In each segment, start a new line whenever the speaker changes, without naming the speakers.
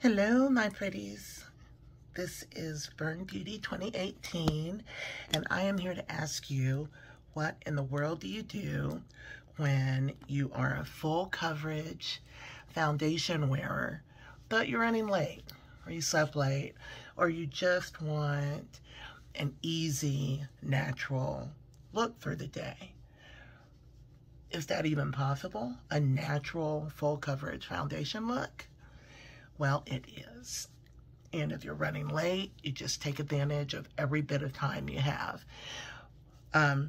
Hello, my pretties. This is Burn Beauty 2018, and I am here to ask you, what in the world do you do when you are a full coverage foundation wearer, but you're running late, or you slept late, or you just want an easy, natural look for the day? Is that even possible? A natural full coverage foundation look? Well, it is. And if you're running late, you just take advantage of every bit of time you have.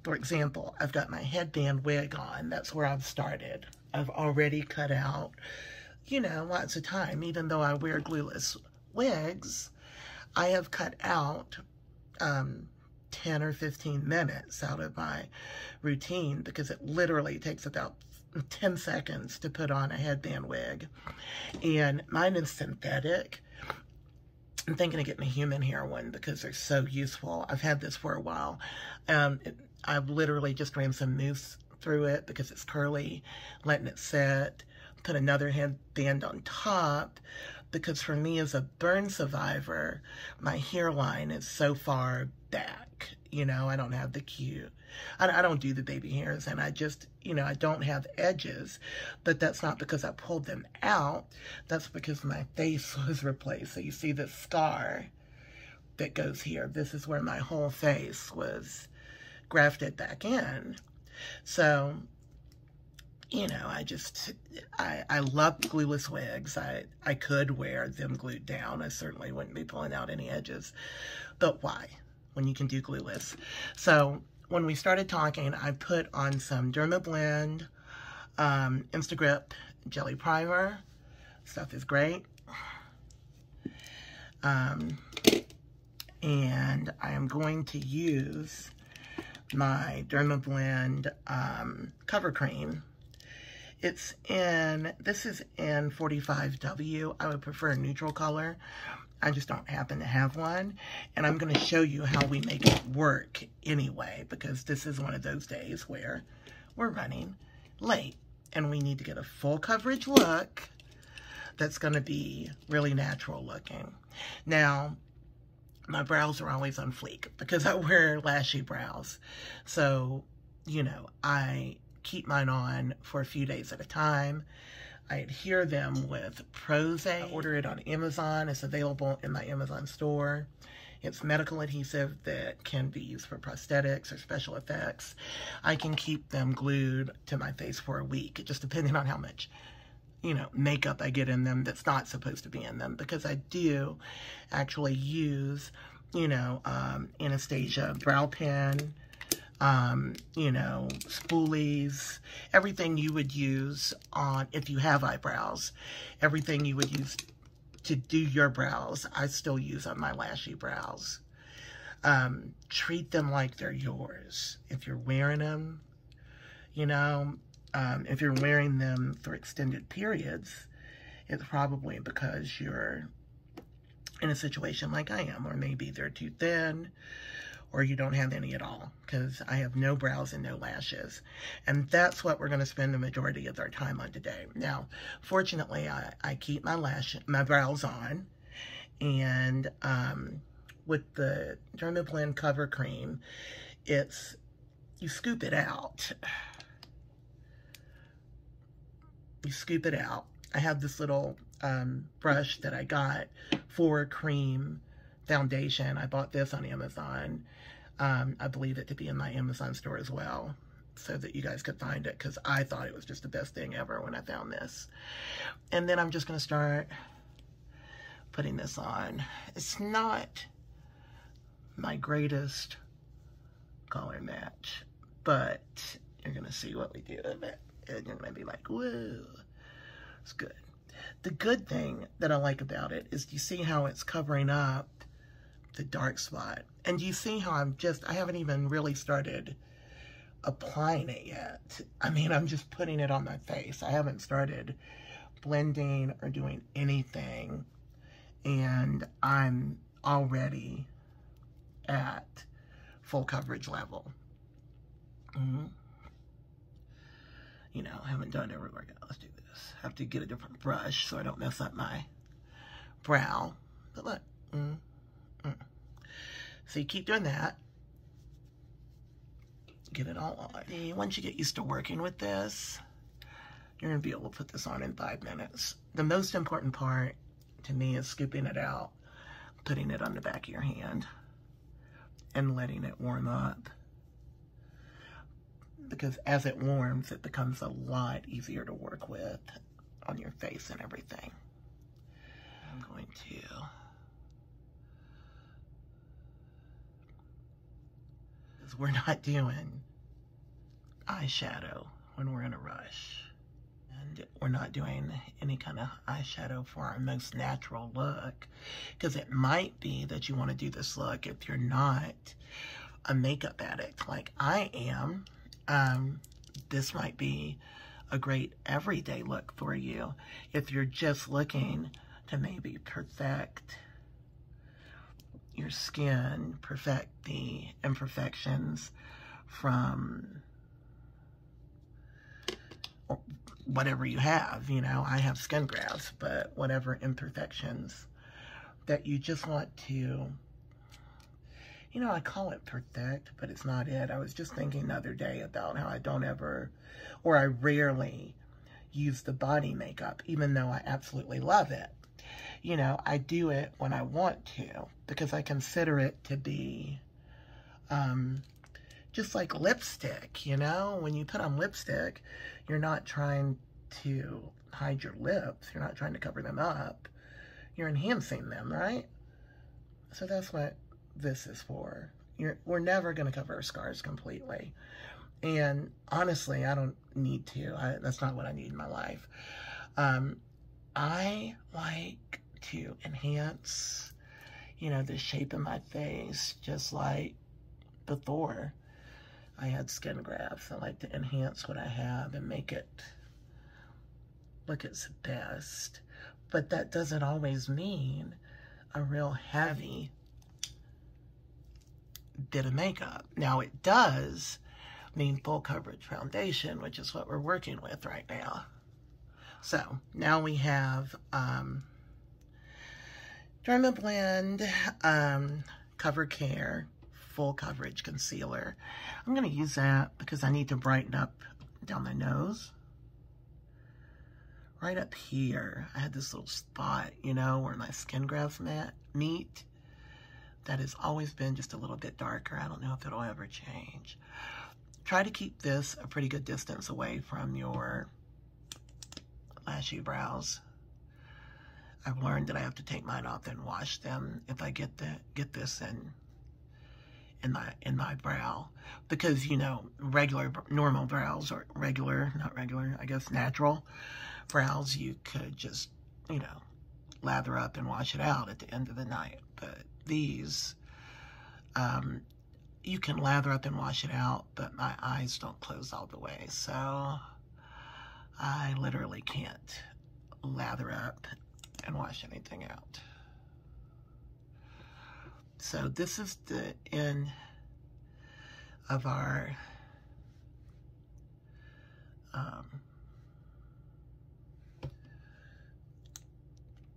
For example, I've got my headband wig on. That's where I've started. I've already cut out, lots of time. Even though I wear glueless wigs, I have cut out 10 or 15 minutes out of my routine because it literally takes about 10 seconds to put on a headband wig. And mine is synthetic. I'm thinking of getting a human hair one because they're so useful. I've had this for a while. I've literally just ran some mousse through it because it's curly, letting it set, put another headband on top, because for me as a burn survivor, my hairline is so far back. I don't have the cute. I don't do the baby hairs, and I just, I don't have edges, but that's not because I pulled them out. That's because my face was replaced. So you see the scar that goes here. This is where my whole face was grafted back in. So, I love glueless wigs. I could wear them glued down. I certainly wouldn't be pulling out any edges. But why, when you can do glueless? So when we started talking, I put on some Dermablend Instagrip Jelly Primer. Stuff is great. And I am going to use my Dermablend cover cream. This is in 45W. I would prefer a neutral color. I just don't happen to have one. And I'm going to show you how we make it work anyway, because this is one of those days where we're running late and we need to get a full coverage look that's going to be really natural looking. Now, my brows are always on fleek because I wear lashy brows. So, I keep mine on for a few days at a time. I adhere them with Prose. I order it on Amazon. It's available in my Amazon store. It's medical adhesive that can be used for prosthetics or special effects. I can keep them glued to my face for a week, just depending on how much, makeup I get in them that's not supposed to be in them, because I do actually use, Anastasia brow pen, spoolies, everything you would use on, if you have eyebrows, everything you would use to do your brows, I still use on my lashy brows. Treat them like they're yours. If you're wearing them, if you're wearing them for extended periods, it's probably because you're in a situation like I am, or maybe they're too thin, or you don't have any at all, because I have no brows and no lashes. And that's what we're going to spend the majority of our time on today. Now, fortunately, I keep my brows on, and with the Dermablend Cover Cream, you scoop it out. You scoop it out. I have this little brush that I got for cream foundation. I bought this on Amazon. I believe it to be in my Amazon store as well, so that you guys could find it, because I thought it was just the best thing ever when I found this. And then I'm just going to start putting this on. It's not my greatest color match, but you're going to see what we do with it. And you're going to be like, whoa, it's good. The good thing that I like about it is, you see how it's covering up the dark spot? And you see how I haven't even really started applying it yet. I mean, I'm just putting it on my face. I haven't started blending or doing anything. And I'm already at full coverage level. I haven't done it everywhere yet. Let's do this. I have to get a different brush so I don't mess up my brow. But look. So you keep doing that. Get it all on. Once you get used to working with this, you're going to be able to put this on in 5 minutes. The most important part to me is scooping it out, putting it on the back of your hand, and letting it warm up. Because as it warms, it becomes a lot easier to work with on your face and everything. I'm going to... because we're not doing eyeshadow when we're in a rush. And we're not doing any kind of eyeshadow for our most natural look. Because it might be that you want to do this look if you're not a makeup addict like I am. This might be a great everyday look for you if you're just looking to maybe perfect your skin, perfect the imperfections from whatever you have. You know, I have skin grafts, but whatever imperfections that you just want to, you know, I call it perfect, but it's not it. I was just thinking the other day about how I don't ever, or I rarely use the body makeup, even though I absolutely love it. You know, I do it when I want to, because I consider it to be just like lipstick, you know? When you put on lipstick, you're not trying to hide your lips. You're not trying to cover them up. You're enhancing them, right? So that's what this is for. We're never going to cover our scars completely. And honestly, I don't need to. That's not what I need in my life. I like to enhance, you know, the shape of my face, just like before I had skin grafts. I like to enhance what I have and make it look its best. But that doesn't always mean a real heavy bit of makeup. Now it does mean full coverage foundation, which is what we're working with right now. So now we have Dermablend Cover Care Full Coverage Concealer. I'm going to use that because I need to brighten up down my nose. Right up here, I had this little spot, you know, where my skin grafts meet. That has always been just a little bit darker. I don't know if it'll ever change. Try to keep this a pretty good distance away from your lashy brows. I've learned that I have to take mine off and wash them if I get this in my brow, because, you know, normal brows, or not regular, I guess natural brows, you could just, you know, lather up and wash it out at the end of the night. But these, you can lather up and wash it out, but my eyes don't close all the way, so I literally can't lather up and wash anything out. So this is the end of our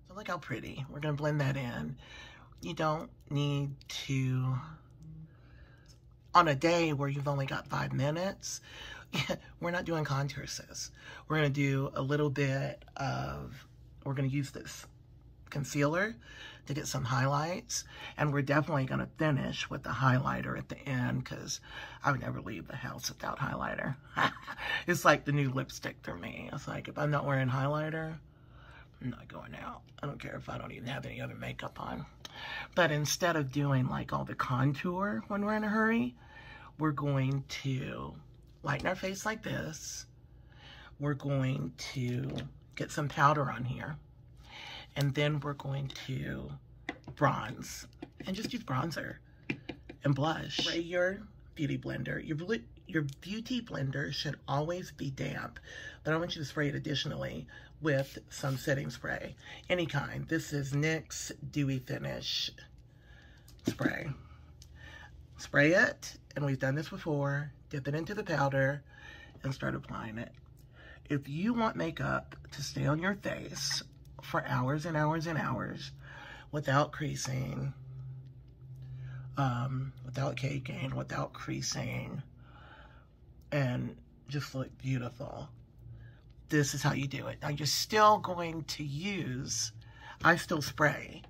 so look how pretty. We're going to blend that in. You don't need to, on a day where you've only got 5 minutes, we're not doing contour, sis. We're going to do a little bit of, we're going to use this concealer to get some highlights, and we're definitely going to finish with the highlighter at the end, because I would never leave the house without highlighter. It's like the new lipstick for me. It's like, if I'm not wearing highlighter, I'm not going out. I don't care if I don't even have any other makeup on. But instead of doing like all the contour when we're in a hurry, we're going to lighten our face like this. We're going to get some powder on here. And then we're going to bronze. And just use bronzer and blush. Spray your beauty blender. Your beauty blender should always be damp. But I want you to spray it additionally with some setting spray. Any kind. This is NYX Dewy Finish spray. Spray it, and we've done this before. Dip it into the powder and start applying it. If you want makeup to stay on your face for hours and hours and hours, without creasing, without caking, without creasing, and just look beautiful. This is how you do it. Now you're still going to use, I still spray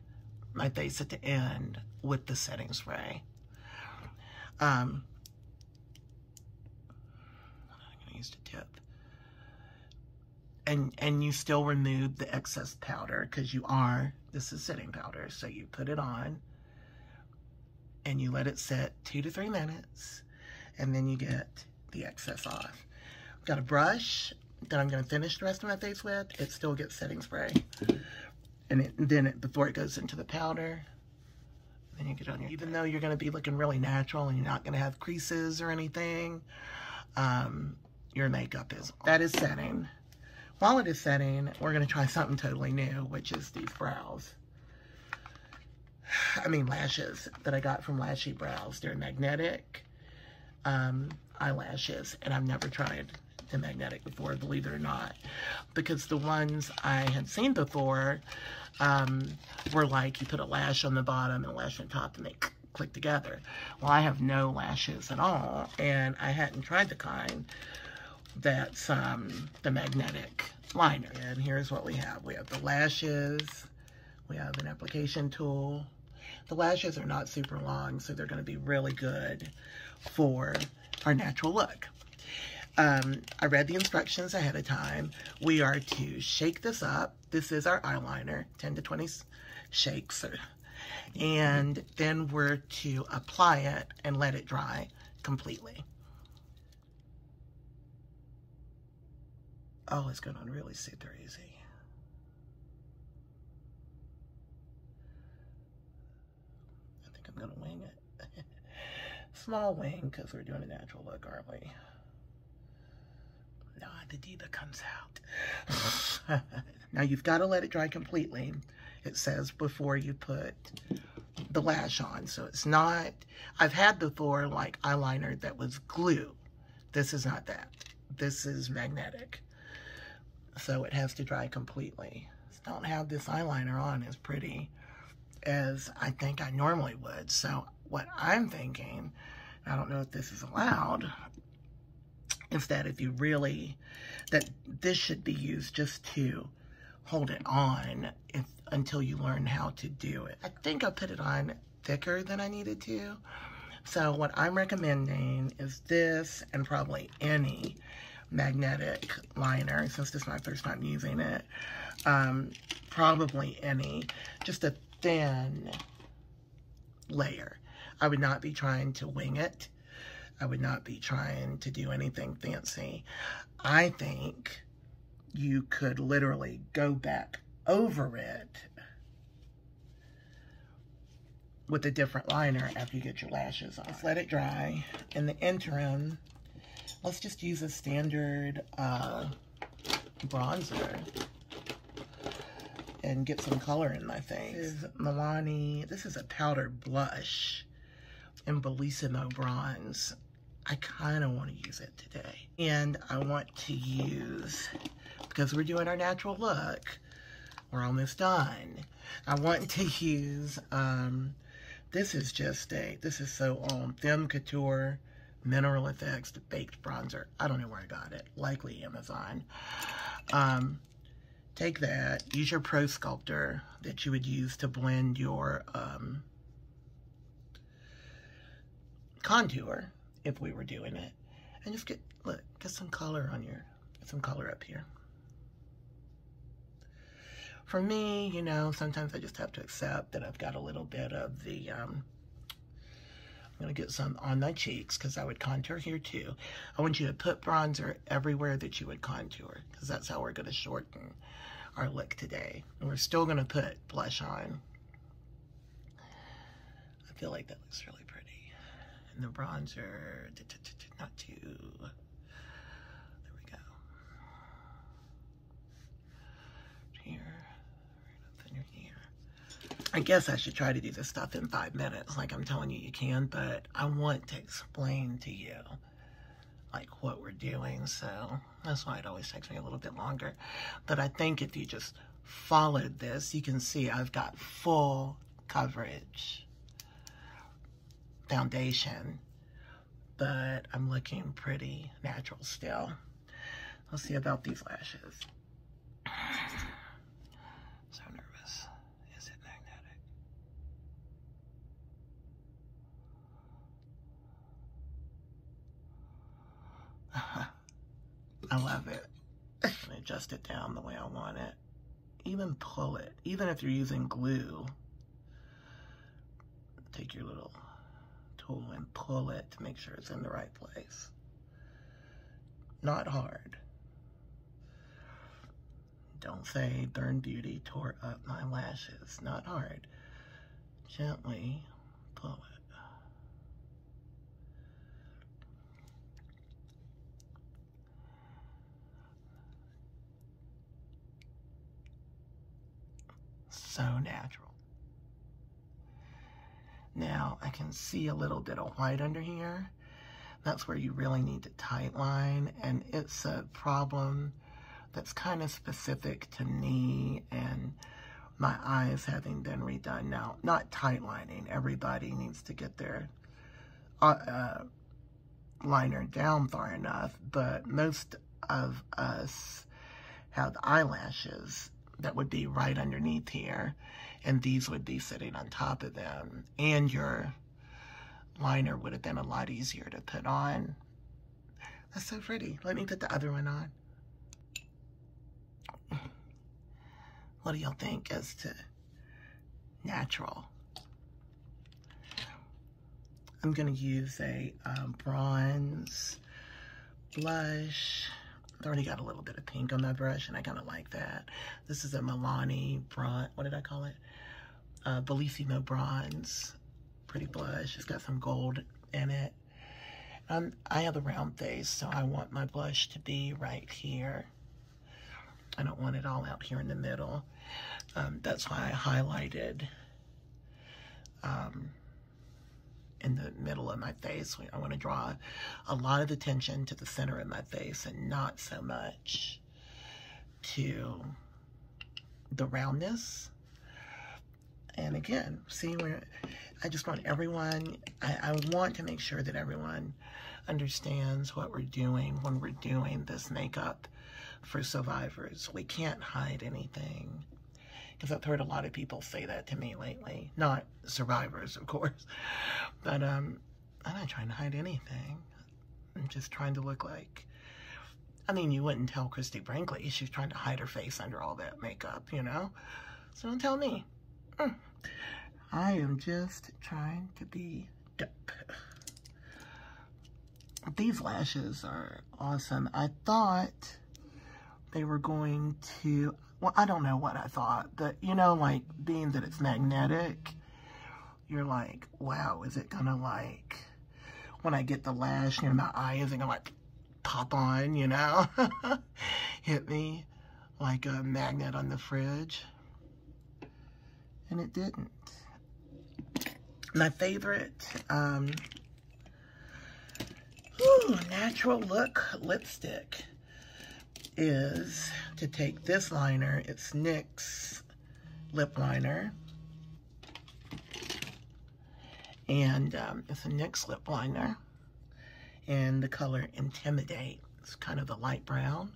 my face at the end with the setting spray. I'm gonna use the tip. And you still remove the excess powder because this is setting powder. So you put it on and you let it sit 2 to 3 minutes, and then you get the excess off. I've got a brush that I'm going to finish the rest of my face with. It still gets setting spray. And before it goes into the powder, then you get on your, even though you're going to be looking really natural and you're not going to have creases or anything, your makeup that is setting. While it is setting, we're going to try something totally new, which is these brows. Lashes that I got from Lashy Brows. They're magnetic eyelashes, and I've never tried the magnetic before, believe it or not, because the ones I had seen before were like you put a lash on the bottom and a lash on top and they click together. Well, I have no lashes at all, and I hadn't tried the kind that's the magnetic liner. And here's what we have. We have the lashes, we have an application tool. The lashes are not super long, so they're going to be really good for our natural look. I read the instructions ahead of time. We are to shake this up. This is our eyeliner, 10 to 20 shakes. And then we're to apply it and let it dry completely. Oh, it's going on really super easy. I think I'm going to wing it. Small wing, because we're doing a natural look, aren't we? No, the diva comes out. Now you've got to let it dry completely. It says before you put the lash on. So it's not, I've had before like eyeliner that was glue. This is not that. This is magnetic. So it has to dry completely. So don't have this eyeliner on as pretty as I think I normally would. So what I'm thinking, I don't know if this is allowed, is that if you really, that this should be used just to hold it on until you learn how to do it. I think I put it on thicker than I needed to. So what I'm recommending is this, and probably any magnetic liner, since this is my first time using it. Probably any, just a thin layer. I would not be trying to wing it. I would not be trying to do anything fancy. I think you could literally go back over it with a different liner after you get your lashes on. Just let it dry. In the interim, let's just use a standard bronzer and get some color in my face. This is Milani. This is a powder blush in Bellissimo Bronze. I kind of want to use it today. And I want to use, because we're doing our natural look, we're almost done. I want to use, this is so on Femme Couture Mineral Effects Baked Bronzer. I don't know where I got it. Likely Amazon. Take that. Use your Pro Sculptor that you would use to blend your contour if we were doing it. And just get some color on get some color up here. For me, you know, sometimes I just have to accept that I've got a little bit of the, I'm going to get some on my cheeks because I would contour here too. I want you to put bronzer everywhere that you would contour because that's how we're going to shorten our look today. And we're still going to put blush on. I feel like that looks really pretty. And the bronzer, not too, there we go. Here, right up in your ear. I guess I should try to do this stuff in 5 minutes, like I'm telling you you can, but I want to explain to you, like, what we're doing, so that's why it always takes me a little bit longer. But I think if you just followed this, you can see I've got full coverage foundation, but I'm looking pretty natural still. Let's see about these lashes. So nervous. Is it magnetic? I love it. Adjust it down the way I want it. Even pull it. Even if you're using glue, take your little tool and pull it to make sure it's in the right place. Not hard. Don't say Burn Beauty tore up my lashes. Not hard. Gently pull it. So natural. Now I can see a little bit of white under here. That's where you really need to tightline, and it's a problem that's kind of specific to me and my eyes having been redone. Now, not tightlining. Everybody needs to get their liner down far enough, but most of us have eyelashes that would be right underneath here, and these would be sitting on top of them, and your liner would have been a lot easier to put on. That's so pretty. Let me put the other one on. What do y'all think as to natural? I'm gonna use a bronze blush. I already got a little bit of pink on my brush, and I kind of like that. This is a Milani bronze, what did I call it? Bellissimo bronze. Pretty blush. It's got some gold in it. I have a round face, so I want my blush to be right here. I don't want it all out here in the middle. That's why I highlighted in the middle of my face. I want to draw a lot of attention to the center of my face and not so much to the roundness. And again, see where I just want everyone, I want to make sure that everyone understands what we're doing when we're doing this makeup for survivors. We can't hide anything. Because I've heard a lot of people say that to me lately. Not survivors, of course. But I'm not trying to hide anything. I'm just trying to look like, I mean, you wouldn't tell Christy Brinkley she's trying to hide her face under all that makeup, you know? So don't tell me. I am just trying to be dope. These lashes are awesome. I thought they were going to, well, I don't know what I thought, but you know, like being that it's magnetic, you're like, wow, is it gonna like, when I get the lash near my eye, is it gonna like pop on, you know? Hit me like a magnet on the fridge. And it didn't. My favorite NaturalLook lipstick is to take this liner. It's NYX lip liner. And it's a NYX lip liner. And the color Intimidate. It's kind of the light brown.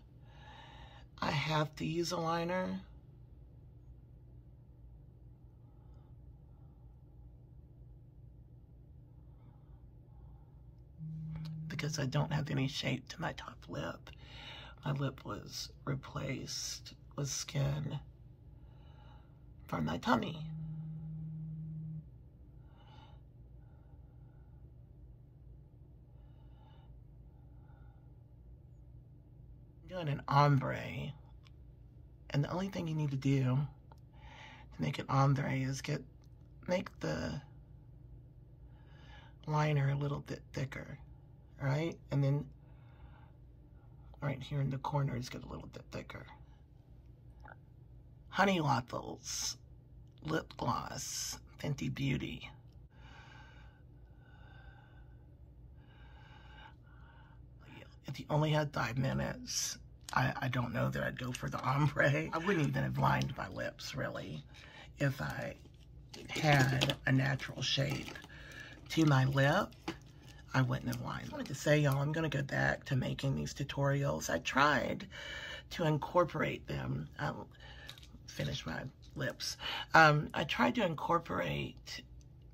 I have to use a liner. Because I don't have any shape to my top lip. My lip was replaced with skin from my tummy. I'm doing an ombre, and the only thing you need to do to make an ombre is make the liner a little bit thicker. Right? And then right here in the corners get a little bit thicker. Honey Waffles lip gloss, Fenty Beauty. If you only had 5 minutes I don't know that I'd go for the ombre. I wouldn't even have lined my lips, really, if I had a natural shape to my lip. I wouldn't have lined. I wanted to say, y'all, I'm going to go back to making these tutorials. I tried to incorporate them. I'll finish my lips. I tried to incorporate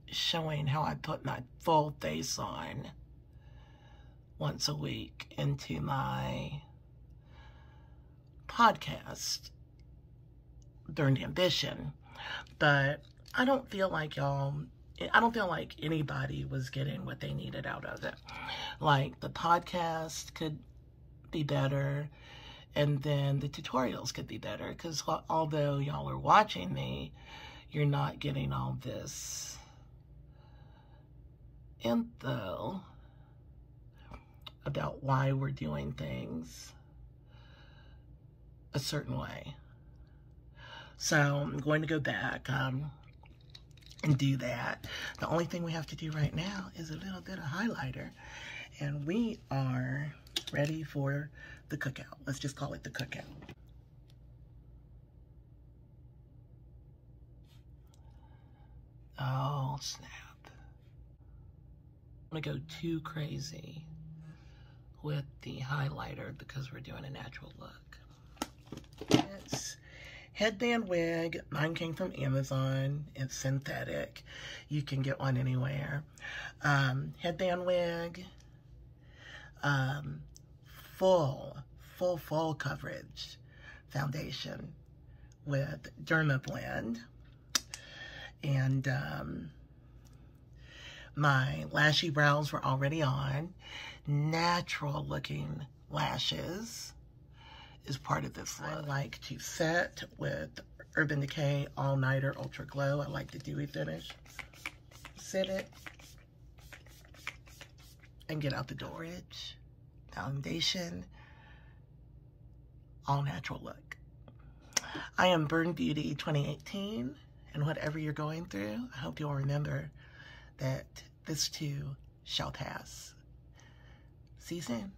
showing how I put my full face on once a week into my podcast, Burned Ambition. But I don't feel like anybody was getting what they needed out of it. Like, the podcast could be better, and then the tutorials could be better, because although y'all are watching me, you're not getting all this info about why we're doing things a certain way. So I'm going to go back and do that. The only thing we have to do right now is a little bit of highlighter, and we are ready for the cookout. Let's just call it the cookout. Oh, snap. I'm gonna go too crazy with the highlighter because we're doing a natural look. It's headband wig. Mine came from Amazon. It's synthetic. You can get one anywhere. Headband wig. Full coverage foundation with Derma Blend. And my lashy brows were already on. Natural looking lashes is part of this look. I like to set with Urban Decay All Nighter Ultra Glow. I like the dewy finish. Set it and get out the door. Foundation, all natural look. I am Burn Beauty 2018, and whatever you're going through, I hope you'll remember that this too shall pass. See you soon.